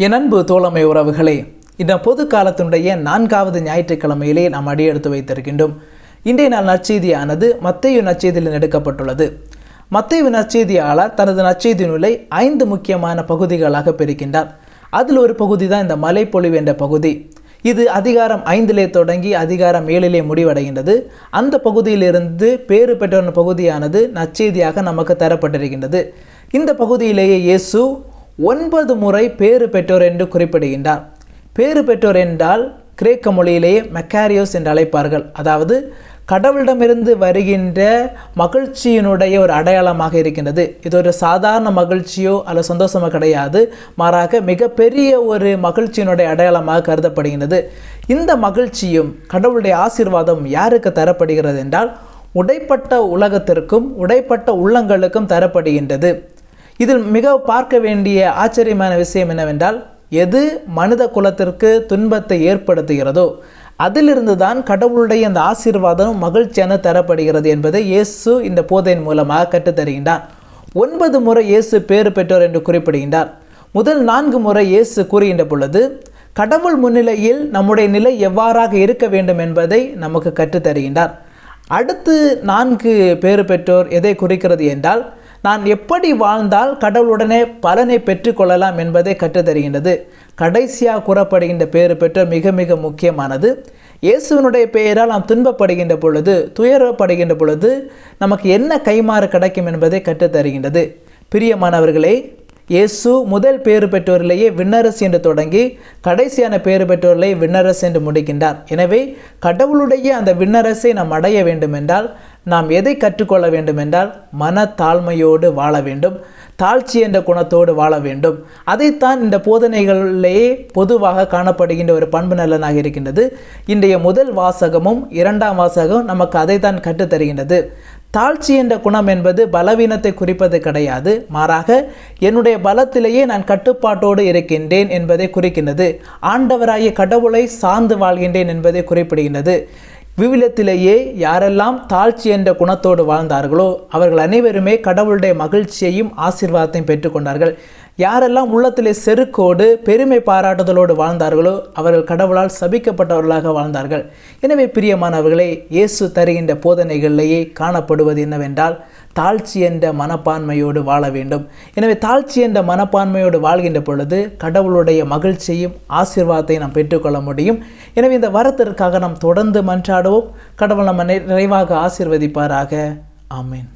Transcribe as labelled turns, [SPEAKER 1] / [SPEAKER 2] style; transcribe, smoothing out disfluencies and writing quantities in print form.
[SPEAKER 1] என் அன்பு தோழமை உறவுகளே, இந்த பொது காலத்தினுடைய 4வது ஞாயிற்றுக்கிழமையிலே நாம் அடியெடுத்து வைத்திருக்கின்றோம். இன்றைய நாள் நற்செய்தியானது மத்தேயு நற்செய்தியில் எடுக்கப்பட்டுள்ளது. மத்தேயு நற்செய்தியாளர் தனது நற்செய்தி நூலை 5 முக்கியமான பகுதிகளாக பிரிக்கின்றார். அதில் ஒரு பகுதி தான் இந்த மலைப்பொழிவு என்ற பகுதி. இது அதிகாரம் 5 தொடங்கி அதிகாரம் 7 முடிவடைகின்றது. அந்த பகுதியிலிருந்து பேறு பெற்ற பகுதியானது நற்செய்தியாக நமக்கு தரப்பட்டிருக்கின்றது. இந்த பகுதியிலேயே இயேசு 9 முறை பேறு பெற்றோர் என்று குறிப்பிடுகின்றார். பேறு பெற்றோர் என்றால் கிரேக்க மொழியிலேயே மெக்காரியோஸ் என்று அழைப்பார்கள். அதாவது கடவுளிடமிருந்து வருகின்ற மகிழ்ச்சியினுடைய ஒரு அடையாளமாக இருக்கின்றது. இது ஒரு சாதாரண மகிழ்ச்சியோ அல்லது சந்தோஷமோ கிடையாது. மாறாக மிகப்பெரிய ஒரு மகிழ்ச்சியினுடைய அடையாளமாக கருதப்படுகின்றது. இந்த மகிழ்ச்சியும் கடவுளுடைய ஆசீர்வாதம் யாருக்கு தரப்படுகிறது என்றால் உடைப்பட்ட உலகத்திற்கும் உடைப்பட்ட உள்ளங்களுக்கும் தரப்படுகின்றது. இதில் மிக பார்க்க வேண்டிய ஆச்சரியமான விஷயம் என்னவென்றால், எது மனித குலத்திற்கு துன்பத்தை ஏற்படுத்துகிறதோ அதிலிருந்து தான் கடவுளுடைய அந்த ஆசீர்வாதம் மகிழ்ச்சியான தரப்படுகிறது என்பதை இயேசு இந்த போதையின் மூலமாக கற்றுத்தருகின்றார். 9 முறை இயேசு பேறு பெற்றோர் என்று குறிப்பிடுகின்றார். முதல் 4 முறை இயேசு கூறுகின்ற பொழுது கடவுள் முன்னிலையில் நம்முடைய நிலை எவ்வாறாக இருக்க வேண்டும் என்பதை நமக்கு கற்றுத்தருகின்றார். அடுத்து 4 பேறு பெற்றோர் எதை குறிக்கிறது என்றால், நான் எப்படி வாழ்ந்தால் கடவுளுடனே பலனை பெற்றுக்கொள்ளலாம் என்பதை கற்றுத்தருகின்றது. கடைசியாக கூறப்படுகின்ற பேறு பெற்றோர் மிக மிக முக்கியமானது. இயேசுவினுடைய பெயரால் நாம் துன்பப்படுகின்ற பொழுது, துயரப்படுகின்ற பொழுது நமக்கு என்ன கைமாறு கிடைக்கும் என்பதை கற்றுத்தருகின்றது. பிரியமானவர்களே, இயேசு முதல் பேறு பெற்றோரிலேயே விண்ணரசு என்று தொடங்கி கடைசியான பேறு பெற்றோரிலே விண்ணரசு என்று முடிக்கின்றார். எனவே கடவுளுடைய அந்த விண்ணரசை நாம் அடைய வேண்டுமென்றால் நாம் எதை கற்றுக்கொள்ள வேண்டுமென்றால் மனத்தாழ்மையோடு வாழ வேண்டும், தாழ்ச்சி என்ற குணத்தோடு வாழ வேண்டும். அதைத்தான் இந்த போதனைகளிலேயே பொதுவாக காணப்படுகின்ற ஒரு பண்பு நலனாக இருக்கின்றது. இன்றைய முதல் வாசகமும் 2ஆம் வாசகமும் நமக்கு அதைத்தான் கற்றுத்தருகின்றது. தாழ்ச்சி என்ற குணம் என்பது பலவீனத்தை குறிப்பது கிடையாது. மாறாக என்னுடைய பலத்திலேயே நான் கட்டுப்பாட்டோடு இருக்கின்றேன் என்பதை குறிக்கின்றது. ஆண்டவராகிய கடவுளை சார்ந்து வாழ்கின்றேன் என்பதை குறிப்பிடுகின்றது. விவிலியத்திலேயே யாரெல்லாம் தாழ்ச்சி என்ற குணத்தோடு வாழ்ந்தார்களோ அவர்கள் அனைவருமே கடவுளுடைய மகிழ்ச்சியையும் ஆசீர்வாதத்தையும் பெற்றுக்கொண்டார்கள். யாரெல்லாம் உள்ளத்திலே செருக்கோடு பெருமை பாராட்டுதலோடு வாழ்ந்தார்களோ அவர்கள் கடவுளால் சபிக்கப்பட்டவர்களாக வாழ்ந்தார்கள். எனவே பிரியமானவர்களே, இயேசு தருகின்ற போதனைகளிலேயே காணப்படுவது என்னவென்றால் தாழ்ச்சி என்ற மனப்பான்மையோடு வாழ வேண்டும். எனவே தாழ்ச்சி என்ற மனப்பான்மையோடு வாழ்கின்ற பொழுது கடவுளுடைய மகிழ்ச்சியும் ஆசீர்வாதத்தையும் நாம் பெற்றுக்கொள்ள முடியும். எனவே இந்த வரத்திற்காக நாம் தொடர்ந்து மன்றாடுவோம். கடவுள் நம்ம நிறைவாக ஆசீர்வதிப்பாராக. ஆமென்.